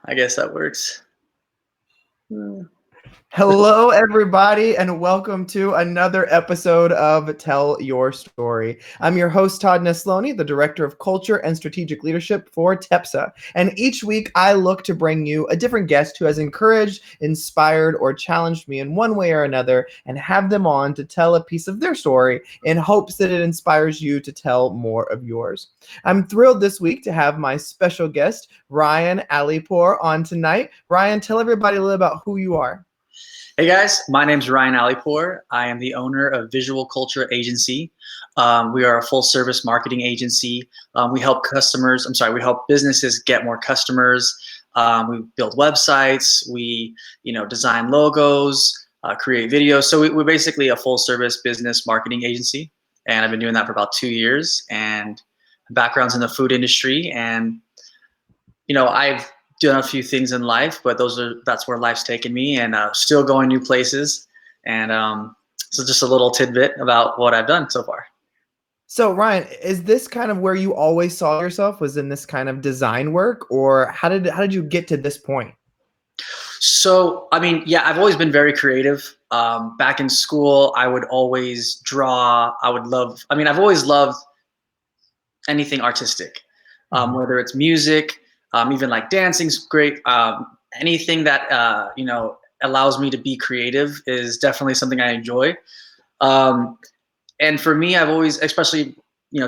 I guess that works. Hmm. Hello, everybody, and welcome to another episode of Tell Your Story. I'm your host, Todd Nesloni, the Director of Culture and Strategic Leadership for TEPSA. And each week, I look to bring you a different guest who has encouraged, inspired, or challenged me in one way or another, and have them on to tell a piece of their story in hopes that it inspires you to tell more of yours. I'm thrilled this week to have my special guest, Ryan Alipour, on tonight. Ryan, tell everybody a little about who you are. Hey guys, my name's Ryan Alipour. I am the owner of Visual Culture Agency. We are a full service marketing agency. We help businesses get more customers. We build websites. We, design logos, create videos. So we're basically a full service business marketing agency. And I've been doing that for about 2 years. And background's in the food industry. And, I've done a few things in life, but that's where life's taken me, and still going new places. And so just a little tidbit about what I've done so far. So Ryan, is this kind of where you always saw yourself, was in this kind of design work, or how did you get to this point? So, I've always been very creative. Back in school, I would always draw. I've always loved anything artistic, whether it's music, even like dancing's great. Anything that allows me to be creative is definitely something I enjoy. And for me, I've always, especially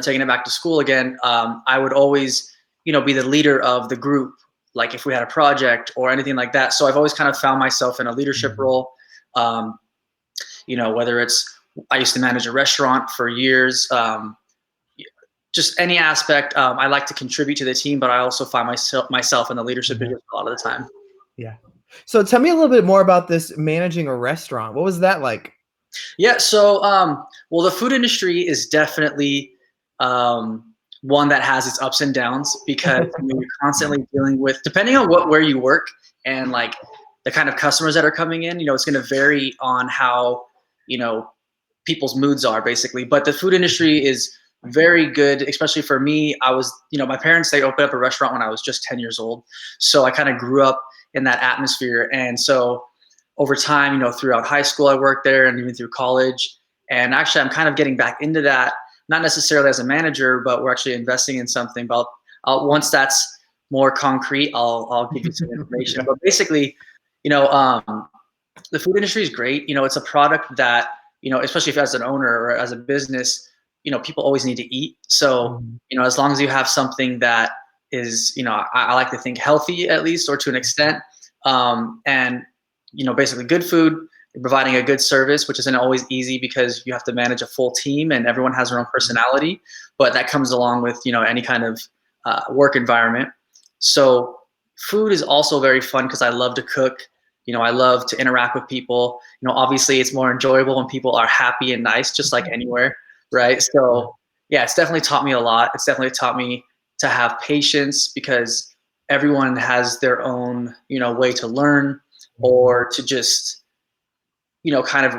taking it back to school again, I would always be the leader of the group, like if we had a project or anything like that. So I've always kind of found myself in a leadership role. Whether it's, I used to manage a restaurant for years. Just any aspect. I like to contribute to the team, but I also find myself in the leadership position a lot of the time. Yeah. So tell me a little bit more about this managing a restaurant. What was that like? Yeah. So, well, the food industry is definitely one that has its ups and downs because you're constantly dealing with, depending on where you work and like the kind of customers that are coming in. It's going to vary on how people's moods are, basically. But the food industry is very good, especially for me. I was, my parents, they opened up a restaurant when I was just 10 years old. So I kind of grew up in that atmosphere. And so over time, throughout high school, I worked there and even through college. And actually, I'm kind of getting back into that, not necessarily as a manager, but we're actually investing in something. But once that's more concrete, I'll give you some information. But basically, the food industry is great. It's a product that, especially if as an owner or as a business, people always need to eat. So, as long as you have something that is, I like to think healthy at least, or to an extent, and, basically good food, providing a good service, which isn't always easy because you have to manage a full team and everyone has their own personality, but that comes along with, any kind of work environment. So food is also very fun because I love to cook. I love to interact with people. Obviously it's more enjoyable when people are happy and nice, just like anywhere. Right. So yeah, it's definitely taught me a lot. It's definitely taught me to have patience because everyone has their own, way to learn or to just, kind of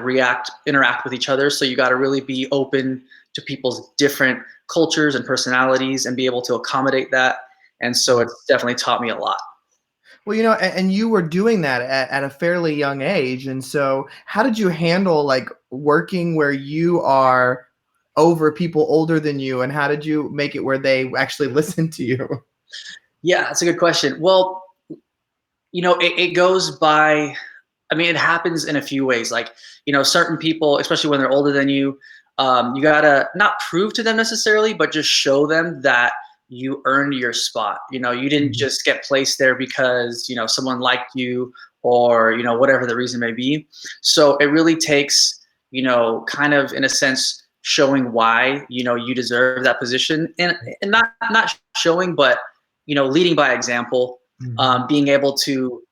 interact with each other. So you got to really be open to people's different cultures and personalities and be able to accommodate that. And so it's definitely taught me a lot. Well, and you were doing that at a fairly young age. And so how did you handle like working where you are over people older than you, and how did you make it where they actually listen to you? Yeah, that's a good question. Well, it goes by, it happens in a few ways. Like, certain people, especially when they're older than you, you gotta not prove to them necessarily, but just show them that you earned your spot. You didn't just get placed there because, someone liked you or, whatever the reason may be. So it really takes, kind of in a sense, showing why, you deserve that position, and not showing, but, leading by example, being able to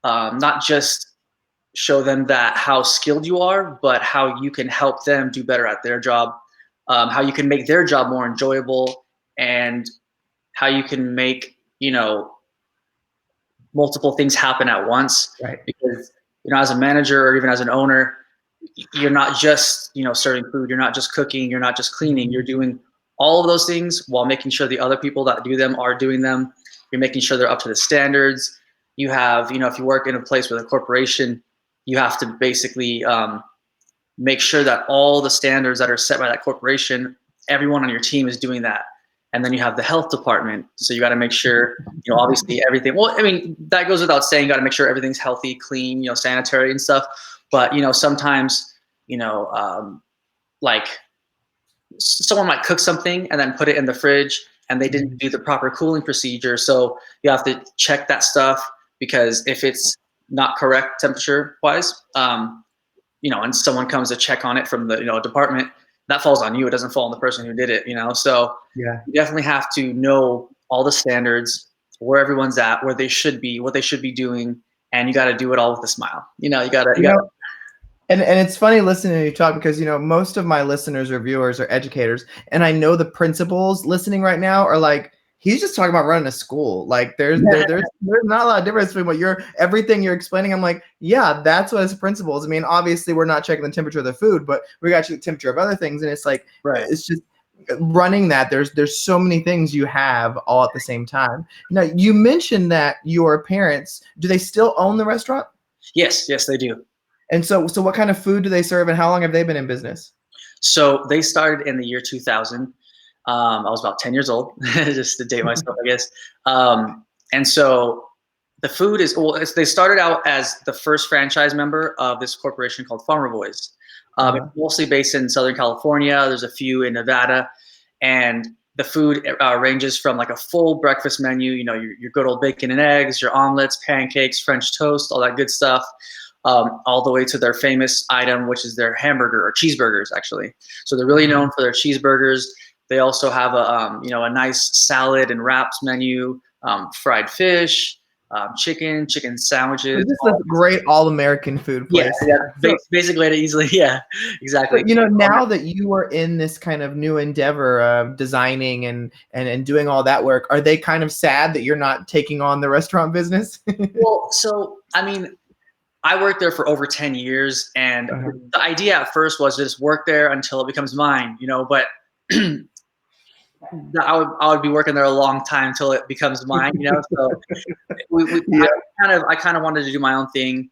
not just show them that how skilled you are, but how you can help them do better at their job, how you can make their job more enjoyable, and how you can make, multiple things happen at once. Right. Because, as a manager or even as an owner, you're not just, serving food, you're not just cooking, you're not just cleaning, you're doing all of those things while making sure the other people that do them are doing them. You're making sure they're up to the standards. you have, if you work in a place with a corporation, you have to basically make sure that all the standards that are set by that corporation, everyone on your team is doing that. And then you have the health department. So you got to make sure, obviously everything, well, I mean, that goes without saying, you got to make sure everything's healthy, clean, sanitary and stuff. But, sometimes, like someone might cook something and then put it in the fridge and they didn't do the proper cooling procedure. So you have to check that stuff, because if it's not correct temperature wise, and someone comes to check on it from the, department, that falls on you. It doesn't fall on the person who did it, So Yeah. you definitely have to know all the standards, where everyone's at, where they should be, what they should be doing. And you got to do it all with a smile. You gotta. And it's funny listening to you talk, because, most of my listeners or viewers are educators. And I know the principals listening right now are like, he's just talking about running a school. Like there's not a lot of difference between everything you're explaining. I'm like, yeah, that's what as principals. I mean, obviously we're not checking the temperature of the food, but we got to check the temperature of other things. And it's like, right. It's just running that. There's so many things you have all at the same time. Now, you mentioned that your parents, do they still own the restaurant? Yes, they do. And so what kind of food do they serve, and how long have they been in business? So they started in the year 2000. I was about 10 years old, just to date myself, I guess. And so the food is, they started out as the first franchise member of this corporation called Farmer Boys. It's mostly based in Southern California. There's a few in Nevada. And the food ranges from like a full breakfast menu, your good old bacon and eggs, your omelets, pancakes, French toast, all that good stuff. All the way to their famous item, which is their hamburger or cheeseburgers, actually. So they're really known for their cheeseburgers. They also have a nice salad and wraps menu, fried fish, chicken sandwiches. This is a great all-American food place. Yeah, basically it easily. Yeah, exactly. But, now that you are in this kind of new endeavor of designing and doing all that work, are they kind of sad that you're not taking on the restaurant business? Well, so I mean, I worked there for over 10 years, and the idea at first was to just work there until it becomes mine, but I would be working there a long time until it becomes mine, So I kind of wanted to do my own thing.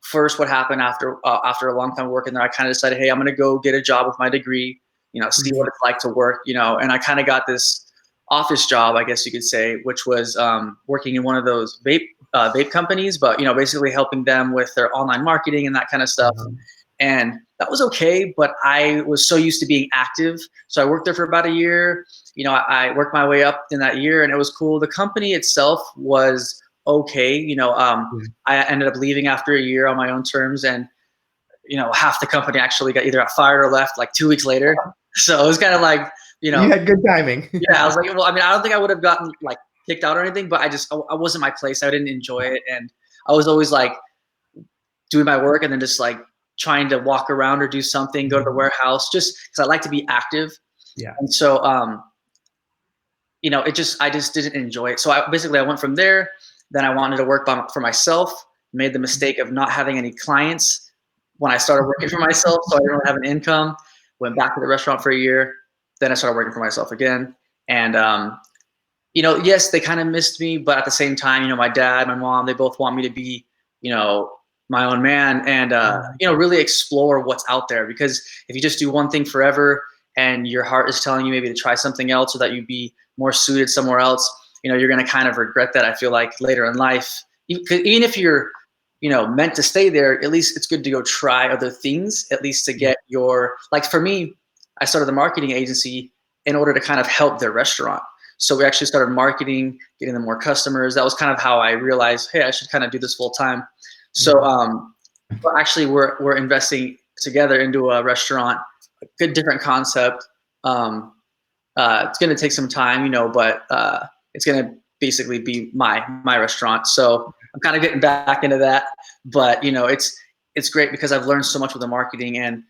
First, what happened after a long time working there, I kind of decided, hey, I'm going to go get a job with my degree, see what it's like to work, and I kind of got this office job, I guess you could say, which was working in one of those vape companies, but basically helping them with their online marketing and that kind of stuff. And that was okay, but I was so used to being active. So I worked there for about a year. I worked my way up in that year, and it was cool. The company itself was okay. I ended up leaving after a year on my own terms, and half the company actually got either got fired or left like 2 weeks later. So it was kind of like, you had good timing. Yeah, I was like, well, I mean, I don't think I would have gotten like kicked out or anything, but I wasn't my place. I didn't enjoy it, and I was always like doing my work and then just like trying to walk around or do something, go to the warehouse, just because I like to be active. Yeah. And so, I just didn't enjoy it. So I went from there. Then I wanted to work for myself. Made the mistake of not having any clients when I started working for myself, so I didn't really have an income. Went back to the restaurant for a year. Then I started working for myself again. And yes, they kind of missed me, but at the same time, my dad, my mom, they both want me to be, my own man, and really explore what's out there. Because if you just do one thing forever and your heart is telling you maybe to try something else, or that you'd be more suited somewhere else, you're going to kind of regret that, I feel like, later in life. Even if you're meant to stay there, at least it's good to go try other things, at least to get like for me, I started the marketing agency in order to kind of help their restaurant. So we actually started marketing, getting them more customers. That was kind of how I realized, hey, I should kind of do this full time. So actually we're investing together into a restaurant, a good different concept. It's going to take some time, but it's going to basically be my restaurant. So I'm kind of getting back into that, but it's great because I've learned so much with the marketing, and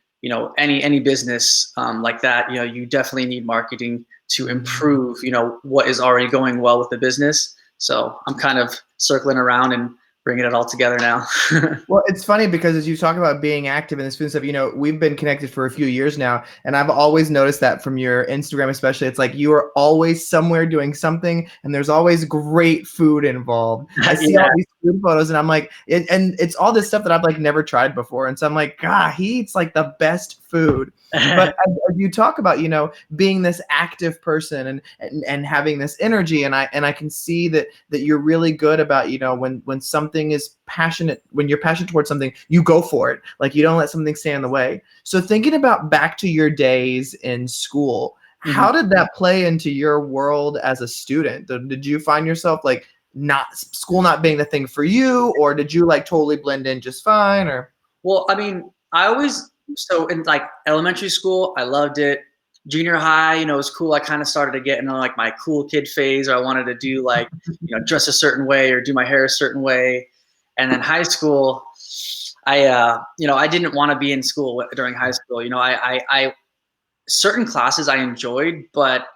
any business like that, you definitely need marketing to improve, what is already going well with the business. So I'm kind of circling around and bringing it all together now. Well, it's funny because as you talk about being active in this food stuff, we've been connected for a few years now, and I've always noticed that from your Instagram, especially, it's like you are always somewhere doing something, and there's always great food involved. I see all Yeah. these food photos, and I'm like, and it's all this stuff that I've like never tried before, and so I'm like, God, he eats like the best food. But as you talk about, being this active person and having this energy, and I can see that you're really good about, when something is passionate, when you're passionate towards something, you go for it. Like, you don't let something stand in the way. So thinking about back to your days in school, how did that play into your world as a student? Did you find yourself like school not being the thing for you, or did you like totally blend in just fine? Or Well, I mean, so in like elementary school, I loved it. Junior high, it was cool. I kind of started to get into like my cool kid phase, or I wanted to do like, dress a certain way or do my hair a certain way. And then high school, I didn't want to be in school during high school. I certain classes I enjoyed, but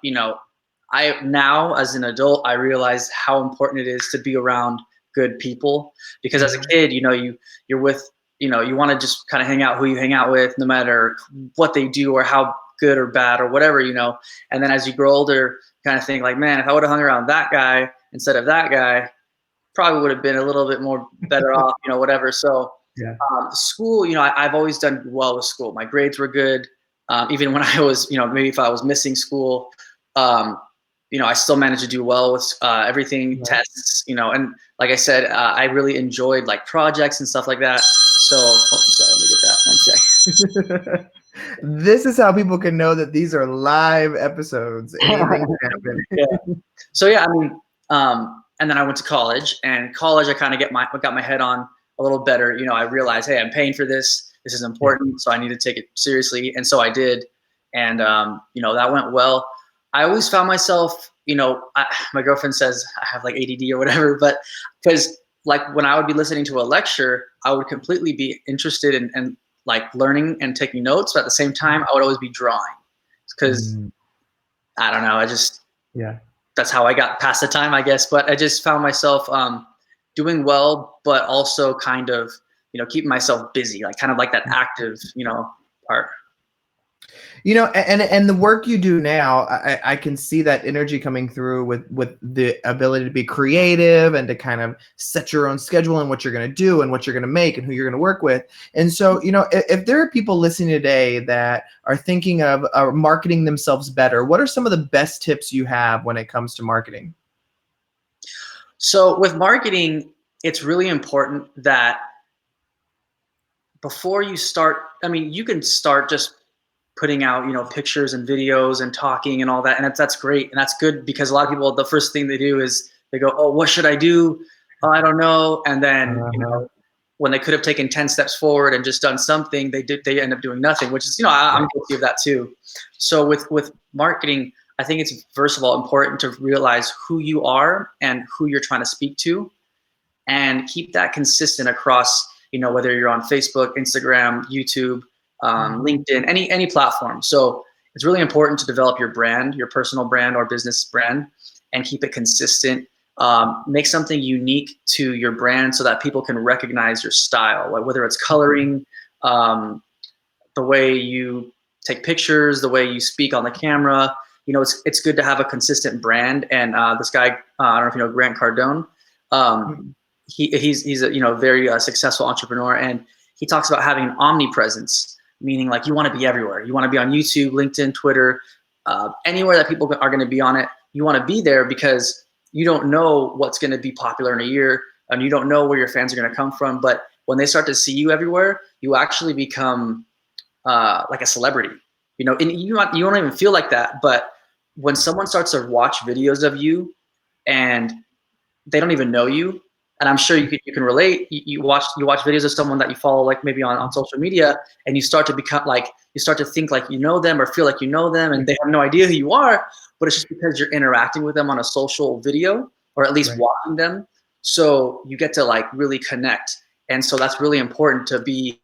I now as an adult, I realize how important it is to be around good people, because as a kid, you're with, you want to just kind of hang out who you hang out with, no matter what they do or how good or bad or whatever, and then as you grow older, kind of think like, man, if I would have hung around that guy instead of that guy, probably would have been a little bit more better off, whatever. So yeah. school, I've always done well with school. My grades were good. Even when I was, maybe if I was missing school, I still managed to do well with everything, tests, and like I said, I really enjoyed like projects and stuff like that. So, sorry, let me get that one sec. This is how people can know that these are live episodes. Anything can happen. Yeah. So yeah, I mean, and then I went to college, and college, I kind of got my head on a little better. I realized, hey, I'm paying for this. This is important, so I need to take it seriously, and so I did, and that went well. I always found myself, my girlfriend says I have like ADD or whatever, but because like when I would be listening to a lecture, I would completely be interested in like learning and taking notes, but at the same time, I would always be drawing, because I don't know, that's how I got past the time, I guess. But I just found myself doing well, but also kind of, keeping myself busy, like kind of like that active, part. And the work you do now, I can see that energy coming through with the ability to be creative and to kind of set your own schedule and what you're going to do and what you're going to make and who you're going to work with. And so, if there are people listening today that are thinking of marketing themselves better, what are some of the best tips you have when it comes to marketing? So with marketing, it's really important that before you start, I mean, you can start just putting out, pictures and videos and talking and all that. And that's great. And that's good, because a lot of people, the first thing they do is they go, oh, what should I do? Oh, I don't know. And then, when they could have taken 10 steps forward and just done something, they end up doing nothing, which is, I'm guilty of that too. So with marketing, I think it's first of all important to realize who you are and who you're trying to speak to, and keep that consistent across, whether you're on Facebook, Instagram, YouTube, LinkedIn, any platform. So it's really important to develop your brand, your personal brand or business brand, and keep it consistent. Make something unique to your brand so that people can recognize your style, like whether it's coloring, the way you take pictures, the way you speak on the camera. It's good to have a consistent brand. And this guy, I don't know if you know Grant Cardone. He's a very successful entrepreneur, and he talks about having an omnipresence, meaning like you want to be everywhere. You want to be on YouTube, LinkedIn, Twitter, anywhere that people are going to be on it. You want to be there because you don't know what's going to be popular in a year, and you don't know where your fans are going to come from. But when they start to see you everywhere, you actually become like a celebrity. And you don't even feel like that, but when someone starts to watch videos of you and they don't even know you, and I'm sure you can relate. You watch videos of someone that you follow, like maybe on social media, and you start to become like, you start to think like you know them or feel like you know them, and they have no idea who you are, but it's just because you're interacting with them on a social video, or at least watching them. So you get to like really connect. And so that's really important to be,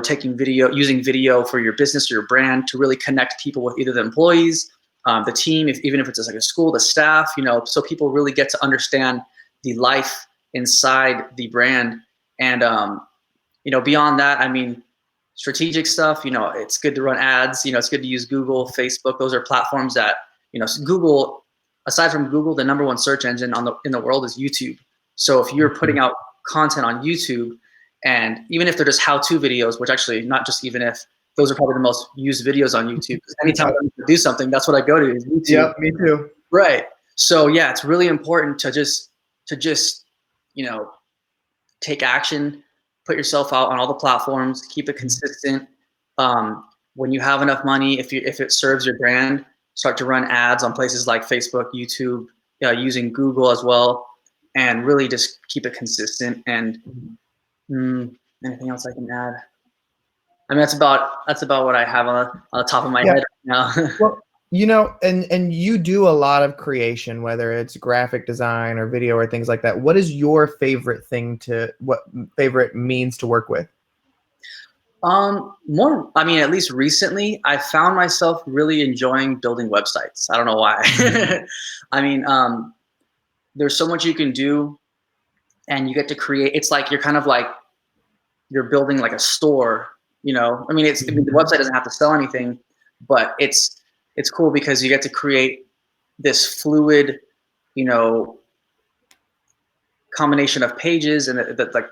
taking video, using video for your business or your brand to really connect people with either the employees, the team, even if it's like a school, the staff, so people really get to understand the life inside the brand. And beyond that, I mean, strategic stuff, it's good to run ads, it's good to use Google, Facebook. Those are platforms that, Google, aside from Google, the number one search engine in the world is YouTube. So if you're putting out content on YouTube, and even if they're just how-to videos, which actually not just even if, those are probably the most used videos on YouTube. Anytime I need to do something, that's what I go to is YouTube. Yep, me too. Right. So yeah, it's really important to just take action, put yourself out on all the platforms, keep it consistent. When you have enough money, if it serves your brand, start to run ads on places like Facebook, YouTube, using Google as well, and really just keep it consistent. And anything else I can add? I mean, that's about what I have on the top of my head right now. Well, and you do a lot of creation, whether it's graphic design or video or things like that. What is your favorite favorite means to work with? I mean, at least recently, I found myself really enjoying building websites. I don't know why. I mean, there's so much you can do, and you get to create. It's like you're building like a store. I mean, the website doesn't have to sell anything, but it's cool because you get to create this fluid, combination of pages, and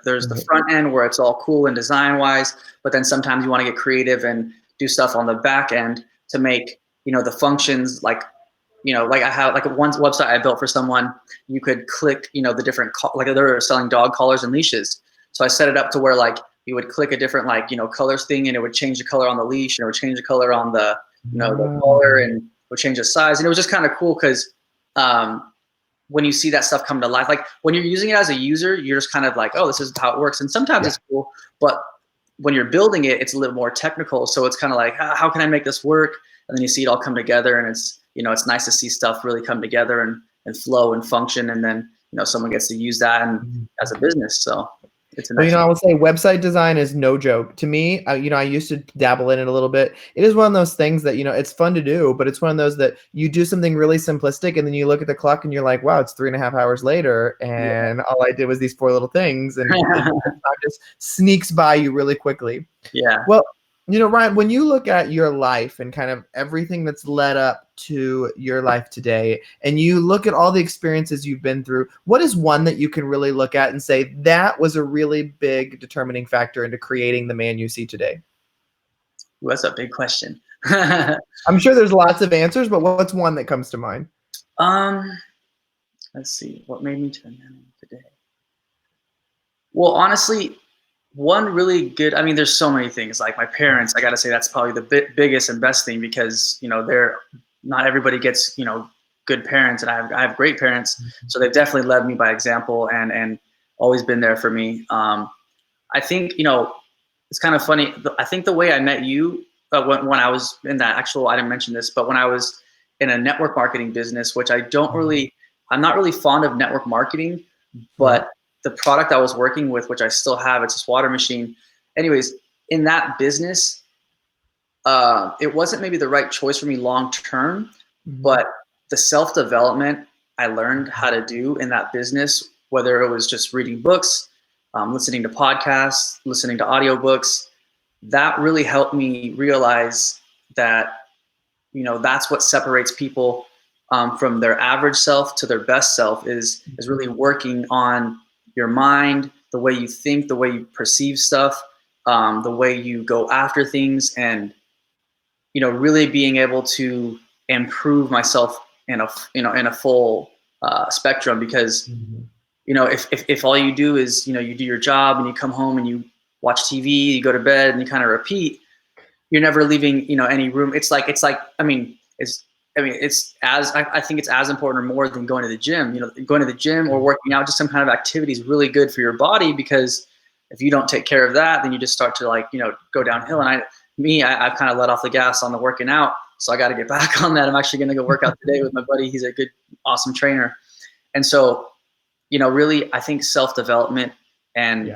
there's the front end where it's all cool and design wise, but then sometimes you want to get creative and do stuff on the back end to make, the functions like I have one website I built for someone. You could click, the different, they're selling dog collars and leashes. So I set it up to where you would click a different colors thing, and it would change the color on the leash, and it would change the color on the, the collar, and it would change the size. And it was just kind of cool because when you see that stuff come to life, like when you're using it as a user, you're just kind of like, oh, this is how it works. And sometimes it's cool, but when you're building it, it's a little more technical. So it's kind of like, how can I make this work? And then you see it all come together, and it's nice to see stuff really come together and flow and function. And then, someone gets to use that as a business. So it's a nice I will say website design is no joke to me. I used to dabble in it a little bit. It is one of those things that, it's fun to do, but it's one of those that you do something really simplistic, and then you look at the clock and you're like, wow, it's 3.5 hours later. And all I did was these 4 little things, and it just sneaks by you really quickly. Yeah. Well, Ryan, when you look at your life and kind of everything that's led up to your life today, and you look at all the experiences you've been through, what is one that you can really look at and say that was a really big determining factor into creating the man you see today? Ooh, that's a big question. I'm sure there's lots of answers, but what's one that comes to mind? Let's see. What made me to the man today? Well, honestly, one really good, I mean, there's so many things. Like my parents, I got to say that's probably the biggest and best thing, because, not everybody gets, good parents, and I have great parents. So they've definitely led me by example and always been there for me. I think, it's kind of funny. I think the way I met you when I was in that I didn't mention this, but when I was in a network marketing business, which I'm not really fond of network marketing, but the product I was working with, which I still have, it's this water machine. Anyways, in that business, it wasn't maybe the right choice for me long-term, but the self-development I learned how to do in that business, whether it was just reading books, listening to podcasts, listening to audiobooks, that really helped me realize that, that's what separates people from their average self to their best self is really working on your mind, the way you think, the way you perceive stuff, the way you go after things, and really being able to improve myself in a full spectrum. Because if all you do is you do your job and you come home and you watch TV, you go to bed and you kind of repeat, you're never leaving any room. I think it's as important or more than going to the gym. Going to the gym or working out, just some kind of activity is really good for your body, because if you don't take care of that, then you just start to go downhill. And I've kind of let off the gas on the working out, so I got to get back on that. I'm actually going to go work out today with my buddy. He's a good, awesome trainer. And so, really, I think self-development and,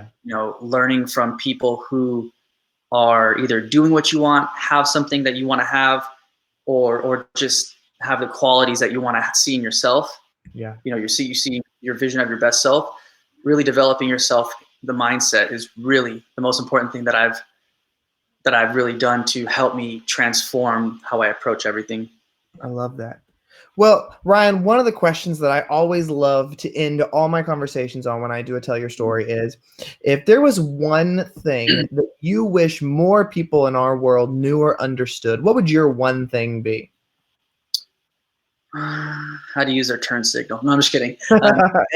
learning from people who are either doing what you want, have something that you want to have, or just have the qualities that you want to see in yourself. Yeah. You see your vision of your best self. really developing yourself, the mindset is really the most important thing that I've really done to help me transform how I approach everything. I love that. Well, Ryan, one of the questions that I always love to end all my conversations on when I do a Tell Your Story is, if there was one thing that you wish more people in our world knew or understood, what would your one thing be? How to use their turn signal. No, I'm just kidding.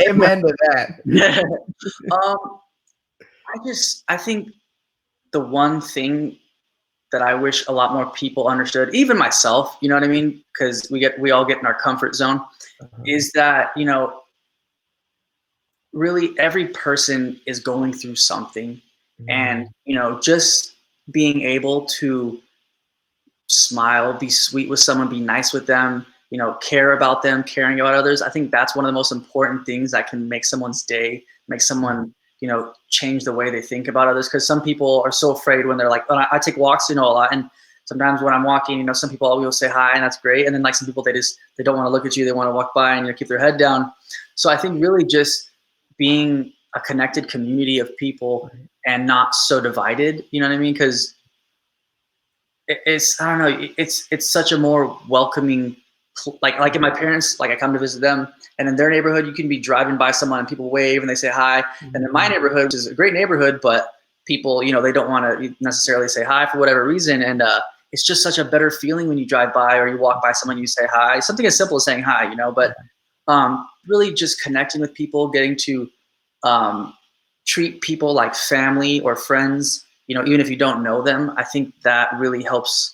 Amen to that. um, I think the one thing that I wish a lot more people understood, even myself, you know what I mean? Because we all get in our comfort zone, is that, really every person is going through something, and, just being able to smile, be sweet with someone, be nice with them, care about them, caring about others. I think that's one of the most important things that can make someone's day, make someone, change the way they think about others. Because some people are so afraid when they're like, oh, I take walks, a lot. And sometimes when I'm walking, some people will say hi, and that's great. And then like some people, they don't want to look at you. They want to walk by and keep their head down. So I think really just being a connected community of people and not so divided, you know what I mean? Because it's, I don't know, it's such a more welcoming, like in my parents, like I come to visit them, and in their neighborhood you can be driving by someone and people wave and they say hi. And in my neighborhood, which is a great neighborhood, but people, they don't want to necessarily say hi for whatever reason. And it's just such a better feeling when you drive by or you walk by someone, you say hi, something as simple as saying hi, but really just connecting with people, getting to treat people like family or friends, even if you don't know them. I think that really helps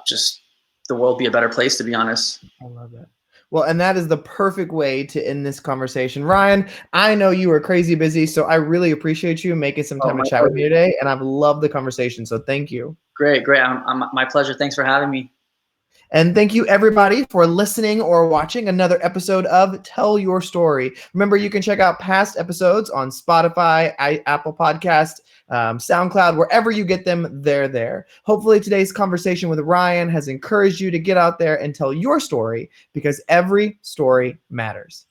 just the world be a better place, to be honest. I love that. Well, and that is the perfect way to end this conversation. Ryan, I know you are crazy busy, so I really appreciate you making some time to chat with me today, and I've loved the conversation, so thank you. Great. My pleasure. Thanks for having me. And thank you, everybody, for listening or watching another episode of Tell Your Story. Remember, you can check out past episodes on Spotify, Apple Podcast, SoundCloud, wherever you get them, they're there. Hopefully, today's conversation with Ryan has encouraged you to get out there and tell your story, because every story matters.